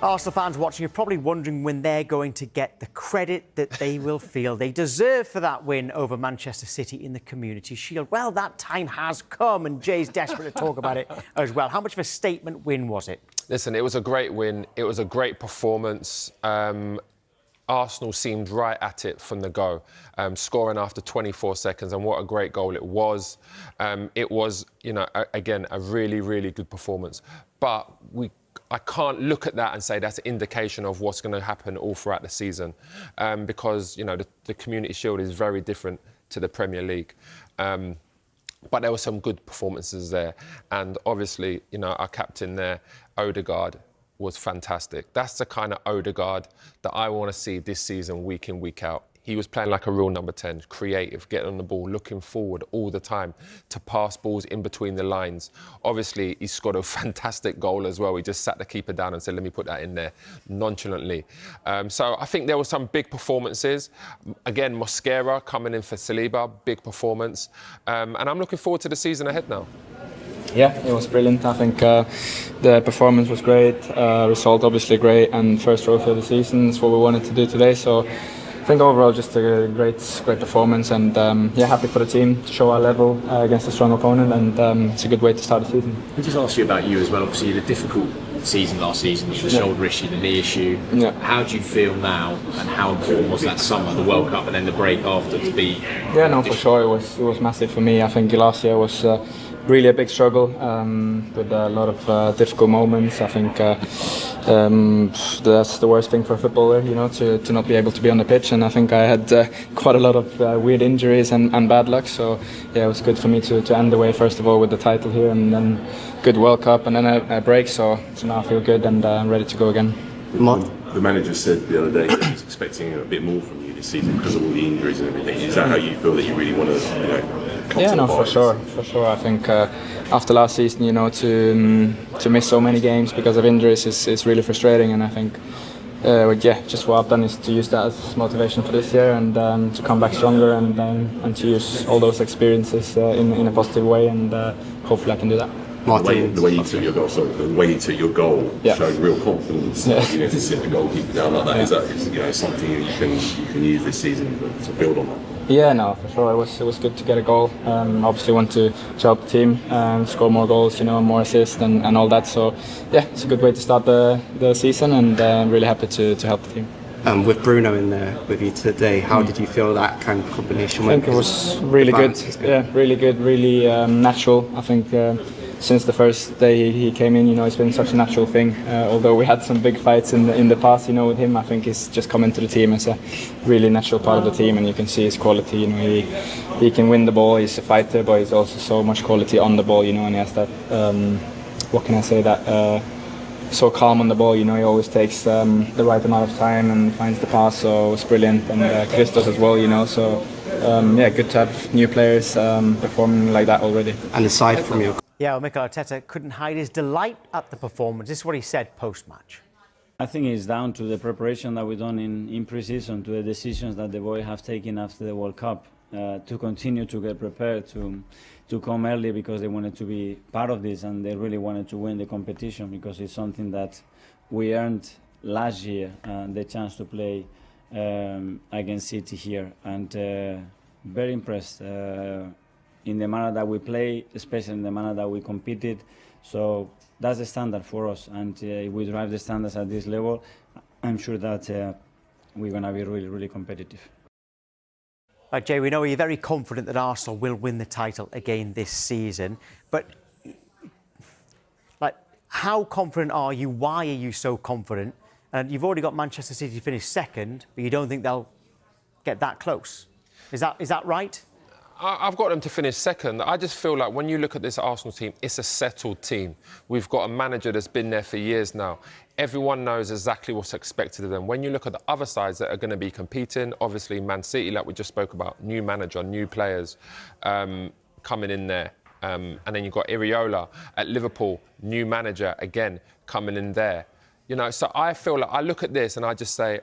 Arsenal fans watching are probably wondering when they're going to get the credit that they will feel they deserve for that win over Manchester City in the Community Shield. Well, that time has come, and Jay's desperate to talk about it as well. How much of a statement win was it? Listen, it was a great win. It was a great performance. Arsenal seemed right at it from the go, scoring after 24 seconds, and what a great goal it was. It was, again, a really, really good performance. But I can't look at that and say that's an indication of what's going to happen all throughout the season, because the Community Shield is very different to the Premier League. But there were some good performances there, and obviously, our captain there, Odegaard, was fantastic. That's the kind of Odegaard that I want to see this season, week in, week out. He was playing like a real number 10, creative, getting on the ball, looking forward all the time to pass balls in between the lines. Obviously, he scored a fantastic goal as well. He just sat the keeper down and said, let me put that in there, nonchalantly. So I think there were some big performances. Again, Mosquera coming in for Saliba, big performance. And I'm looking forward to the season ahead now. Yeah, it was brilliant. I think the performance was great, result obviously great, and first trophy of the season is what we wanted to do today. So I think overall just a great performance, and happy for the team to show our level against a strong opponent, and it's a good way to start the season. I'll just ask you about you as well. Obviously, you had a difficult season last season, the shoulder issue, the knee issue. Yeah. How do you feel now, and how important was that summer, the World Cup, and then the break after to be? Yeah, no, for sure, it was massive for me. I think last year was really a big struggle with a lot of difficult moments. I think that's the worst thing for a footballer, to not be able to be on the pitch. And I think I had quite a lot of weird injuries and bad luck. So yeah, it was good for me to end the way first of all with the title here, and then good World Cup, and then a break. So now I feel good, and I'm ready to go again. The manager said the other day that he's expecting a bit more from you this season because of all the injuries and everything. Is that how you feel that you really want to, come to the for sure. I think after last season, to miss so many games because of injuries is really frustrating, and I think just what I've done is to use that as motivation for this year, and to come back stronger, and to use all those experiences in a positive way, and hopefully I can do that. The way you took your goal, Yeah. showed real confidence. Yeah. To sit the goalkeeper down like that, is something you can use this season to build on that. Yeah, no, for sure. It was good to get a goal. Obviously want to help the team score more goals, more assists and all that. So yeah, it's a good way to start the season, and I'm really happy to help the team. With Bruno in there with you today, how did you feel that kind of combination went? I think it was really good. Yeah, really good, really natural. I think since the first day he came in, it's been such a natural thing. Although we had some big fights in the past, with him, I think he's just come into the team as a really natural part of the team, and you can see his quality. He can win the ball. He's a fighter, but he's also so much quality on the ball. And he has that. What can I say? That. So calm on the ball, he always takes the right amount of time and finds the pass, so it's brilliant. And Christos as well, so good to have new players performing like that already. And aside from you. Yeah, well, Mikel Arteta couldn't hide his delight at the performance. This is what he said post-match. I think it's down to the preparation that we've done in pre-season, to the decisions that the boys have taken after the World Cup, to continue to get prepared, to come early because they wanted to be part of this, and they really wanted to win the competition because it's something that we earned last year, the chance to play against City here, and very impressed in the manner that we play, especially in the manner that we competed. So that's the standard for us, and if we drive the standards at this level, I'm sure that we're going to be really, really competitive. Right, Jay, we know you're very confident that Arsenal will win the title again this season, but how confident are you? Why are you so confident? And you've already got Manchester City to finish second, but you don't think they'll get that close. Is that right? I've got them to finish second. I just feel like when you look at this Arsenal team, it's a settled team. We've got a manager that's been there for years now. Everyone knows exactly what's expected of them. When you look at the other sides that are going to be competing, obviously Man City, like we just spoke about, new manager, new players coming in there. And then you've got Iriola at Liverpool, new manager, again, coming in there. So I feel like I look at this and I just say,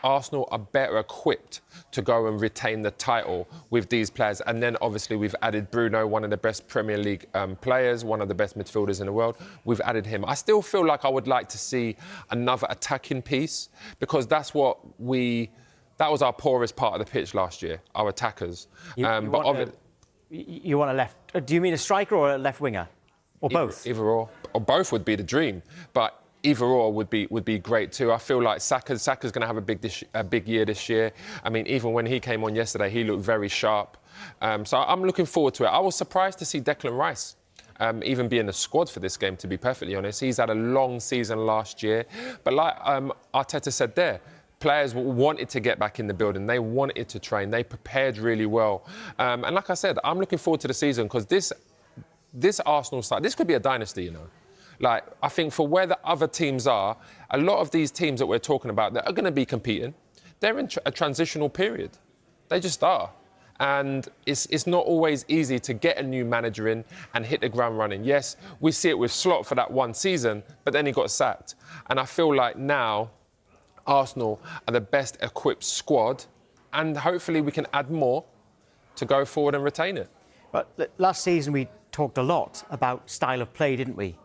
Arsenal are better equipped to go and retain the title with these players. And then obviously we've added Bruno, one of the best Premier League players, one of the best midfielders in the world. We've added him. I still feel like I would like to see another attacking piece, because that was our poorest part of the pitch last year, our attackers. You want a left... Do you mean a striker or a left winger? Or both? Either or both would be the dream. But either or would be great too. I feel like Saka's going to have a big year this year. I mean, even when he came on yesterday, he looked very sharp. So I'm looking forward to it. I was surprised to see Declan Rice even be in the squad for this game, to be perfectly honest. He's had a long season last year. But like Arteta said there, players wanted to get back in the building. They wanted to train. They prepared really well. And like I said, I'm looking forward to the season, because this Arsenal side, this could be a dynasty, you know. Like, I think for where the other teams are, a lot of these teams that we're talking about that are going to be competing, they're in a transitional period. They just are. And it's not always easy to get a new manager in and hit the ground running. Yes, we see it with Slot for that one season, but then he got sacked. And I feel like now Arsenal are the best equipped squad, and hopefully we can add more to go forward and retain it. But last season we talked a lot about style of play, didn't we,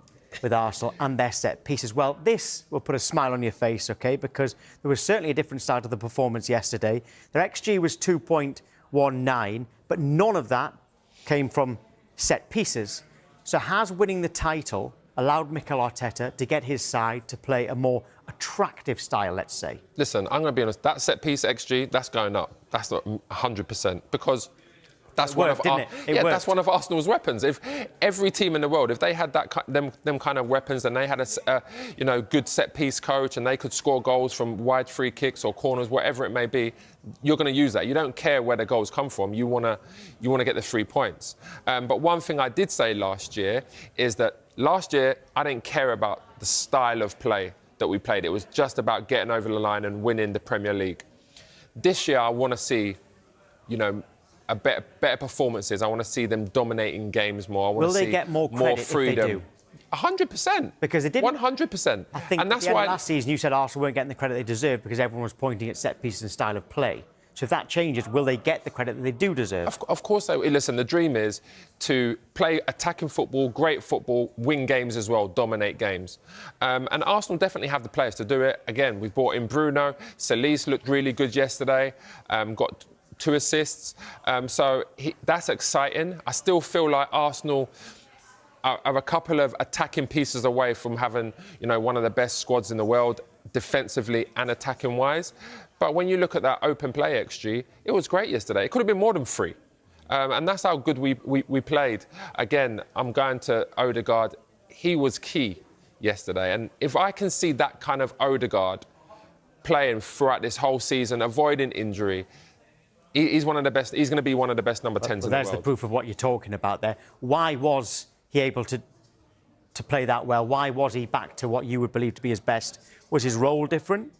with Arsenal and their set pieces? Well, this will put a smile on your face, OK, because there was certainly a different start to the performance yesterday. Their XG was 2.19, but none of that came from set pieces. So has winning the title allowed Mikel Arteta to get his side to play a more attractive style, let's say? Listen, I'm going to be honest, that set piece XG, that's going up. That's not 100%, because that's that's one of Arsenal's weapons. If every team in the world, if they had them kind of weapons, and they had a good set piece coach, and they could score goals from wide free kicks or corners, whatever it may be, you're going to use that. You don't care where the goals come from. You want to get the 3 points. But one thing I did say last year is that last year I didn't care about the style of play that we played. It was just about getting over the line and winning the Premier League. This year I want to see, a better performances. I want to see them dominating games more. I want Will to they see get more credit freedom. if they do? 100%. Because they didn't. 100%. I think and that's at the why end of last season you said Arsenal weren't getting the credit they deserved because everyone was pointing at set pieces and style of play. So if that changes, will they get the credit that they do deserve? Of course they will. Listen, the dream is to play attacking football, great football, win games as well, dominate games. And Arsenal definitely have the players to do it. Again, we've brought in Bruno. Solis looked really good yesterday. Got 2 assists. So that's exciting. I still feel like Arsenal are a couple of attacking pieces away from having, one of the best squads in the world, defensively and attacking-wise. But when you look at that open play XG, it was great yesterday. It could have been more than 3. And that's how good we played. Again, I'm going to Odegaard. He was key yesterday. And if I can see that kind of Odegaard playing throughout this whole season, avoiding injury, he's one of the best. He's going to be one of the best number 10s in the world. There's the proof of what you're talking about there. Why was he able to play that well? Why was he back to what you would believe to be his best? Was his role different?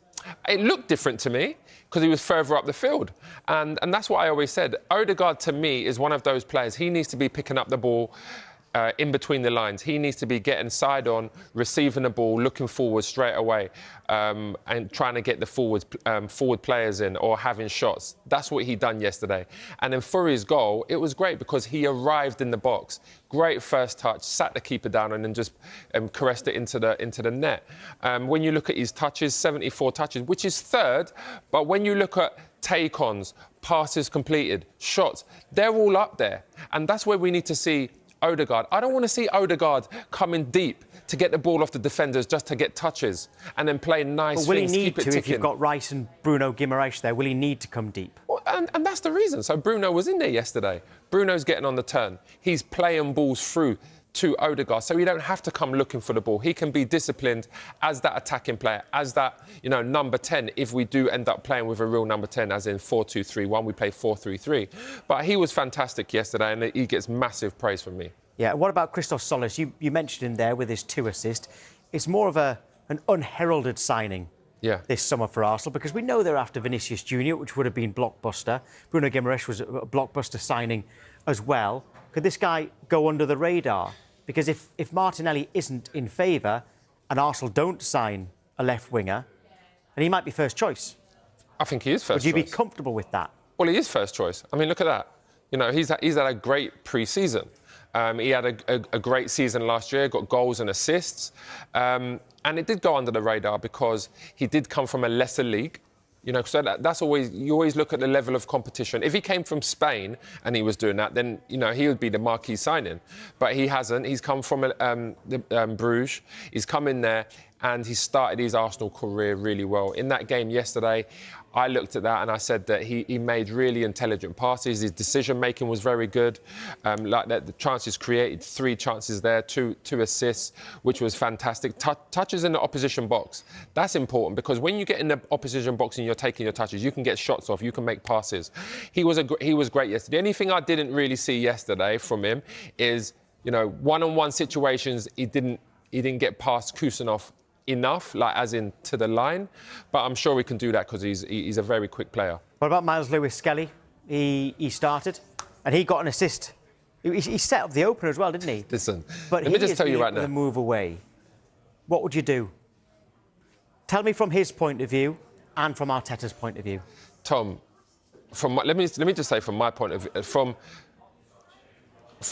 It looked different to me because he was further up the field. And that's what I always said. Odegaard, to me, is one of those players. He needs to be picking up the ball in between the lines. He needs to be getting side on, receiving the ball, looking forward straight away, and trying to get the forward players in or having shots. That's what he done yesterday. And then for his goal, it was great because he arrived in the box. Great first touch, sat the keeper down and then just caressed it into the net. When you look at his touches, 74 touches, which is 3rd, but when you look at take-ons, passes completed, shots, they're all up there. And that's where we need to see Odegaard. I don't want to see Odegaard coming deep to get the ball off the defenders just to get touches and then play nice things. But will he need to if you've got Rice and Bruno Guimaraes there? Will he need to come deep? Well, and that's the reason. So Bruno was in there yesterday. Bruno's getting on the turn. He's playing balls through to Odegaard, so he don't have to come looking for the ball. He can be disciplined as that attacking player, as that, number 10, if we do end up playing with a real number 10, as in 4-2-3-1, we play 4-3-3. But he was fantastic yesterday, and he gets massive praise from me. Yeah, what about Christos Solis? You mentioned him there with his 2 assists. It's more of an unheralded signing this summer for Arsenal, because we know they're after Vinicius Junior, which would have been blockbuster. Bruno Guimaraes was a blockbuster signing as well. Could this guy go under the radar? Because if Martinelli isn't in favour and Arsenal don't sign a left winger, then he might be first choice. I think he is first Would you be choice. comfortable with that? Well, he is first choice. I mean, look at that. You know, he's had a great pre-season. He had a great season last year, got goals and assists. And it did go under the radar because he did come from a lesser league. You know, so that's always, you always look at the level of competition. If he came from Spain and he was doing that, then, you know, he would be the marquee signing. But he hasn't. He's come from Bruges. He's come in there and he started his Arsenal career really well. In that game yesterday, I looked at that and I said that he made really intelligent passes. His decision-making was very good. Like that, the chances created, 3 chances there, two assists, which was fantastic. Touches in the opposition box. That's important because when you get in the opposition box and you're taking your touches, you can get shots off, you can make passes. He was great yesterday. The only thing I didn't really see yesterday from him is, you know, one-on-one situations, he didn't get past Kusanov enough, like as in to the line, but I'm sure we can do that because he's a very quick player. What about Miles Lewis-Skelly? He started and he got an assist. He set up the opener as well, didn't he? Listen, but let me just tell you right now. The move away. What would you do? Tell me from his point of view and from Arteta's point of view. Tom, let me just say from my point of view, from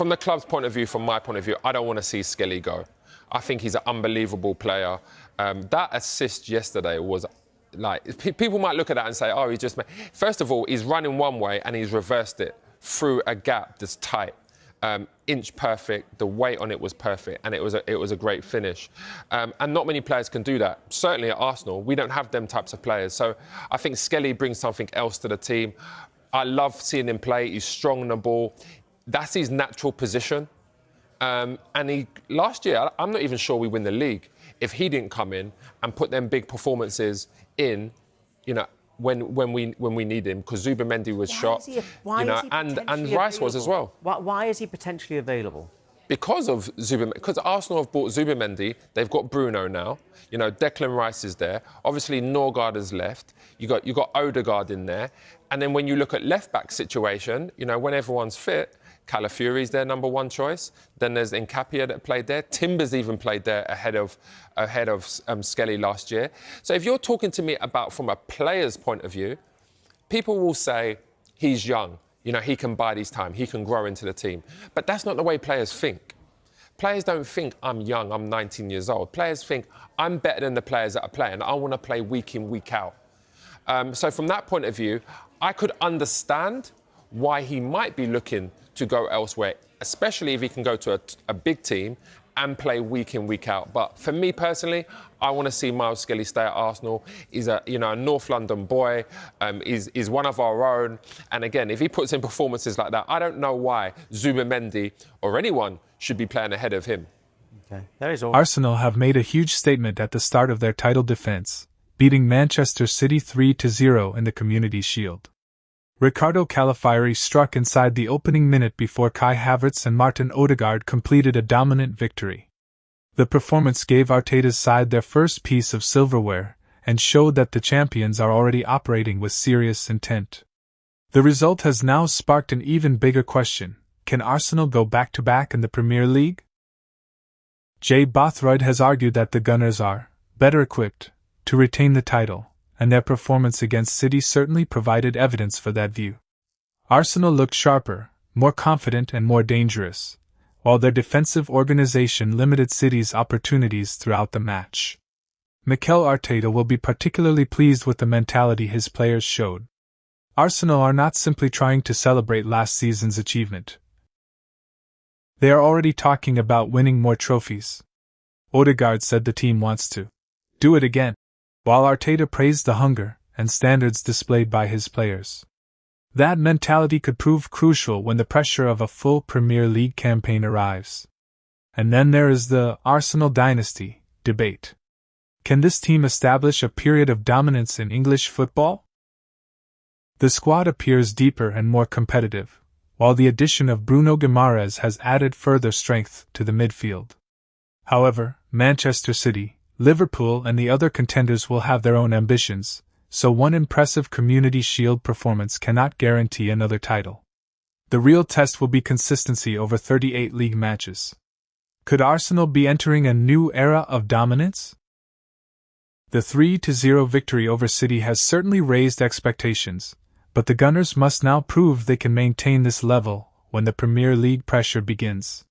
the club's point of view, from my point of view, I don't want to see Skelly go. I think he's an unbelievable player. That assist yesterday was like, people might look at that and say, oh, he just made... First of all, he's running one way and he's reversed it through a gap that's tight. Inch perfect, the weight on it was perfect, and it was a great finish. And not many players can do that. Certainly at Arsenal, we don't have them types of players. So I think Skelly brings something else to the team. I love seeing him play. He's strong on the ball. That's his natural position. And last year, I'm not even sure we win the league if he didn't come in and put them big performances in, you know, when we need him, because Zubimendi was shot, and Rice was as well. Why is he potentially available? Because of Zubimendi, because Arsenal have bought Zubimendi, they've got Bruno now. You know, Declan Rice is there. Obviously, Norgard has left. You got Odegaard in there, and then when you look at left back situation, you know, when everyone's fit, Calafiori's their number 1 choice. Then there's Nkapia that played there. Timber's even played there ahead of Skelly last year. So if you're talking to me about from a player's point of view, people will say he's young. You know, he can bide his time. He can grow into the team. But that's not the way players think. Players don't think I'm young, I'm 19 years old. Players think I'm better than the players that are playing. I want to play week in, week out. So from that point of view, I could understand why he might be looking to go elsewhere, especially if he can go to a big team and play week in, week out. But for me personally, I want to see Miles Skelly stay at Arsenal. He's a North London boy. He's one of our own. And again, if he puts in performances like that, I don't know why Zubimendi or anyone should be playing ahead of him. Okay, there is all. Arsenal have made a huge statement at the start of their title defence, beating Manchester City 3-0 in the Community Shield. Ricardo Calafiori struck inside the opening minute before Kai Havertz and Martin Odegaard completed a dominant victory. The performance gave Arteta's side their first piece of silverware and showed that the champions are already operating with serious intent. The result has now sparked an even bigger question: can Arsenal go back-to-back in the Premier League? Jay Bothroyd has argued that the Gunners are better equipped to retain the title, and their performance against City certainly provided evidence for that view. Arsenal looked sharper, more confident and more dangerous, while their defensive organisation limited City's opportunities throughout the match. Mikel Arteta will be particularly pleased with the mentality his players showed. Arsenal are not simply trying to celebrate last season's achievement. They are already talking about winning more trophies. Odegaard said the team wants to do it again, while Arteta praised the hunger and standards displayed by his players. That mentality could prove crucial when the pressure of a full Premier League campaign arrives. And then there is the Arsenal dynasty debate. Can this team establish a period of dominance in English football? The squad appears deeper and more competitive, while the addition of Bruno Guimaraes has added further strength to the midfield. However, Manchester City, Liverpool and the other contenders will have their own ambitions, so one impressive Community Shield performance cannot guarantee another title. The real test will be consistency over 38 league matches. Could Arsenal be entering a new era of dominance? The 3-0 victory over City has certainly raised expectations, but the Gunners must now prove they can maintain this level when the Premier League pressure begins.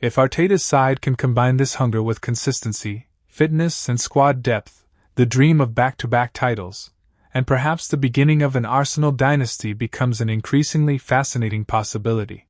If Arteta's side can combine this hunger with consistency, fitness and squad depth, the dream of back-to-back titles, and perhaps the beginning of an Arsenal dynasty becomes an increasingly fascinating possibility.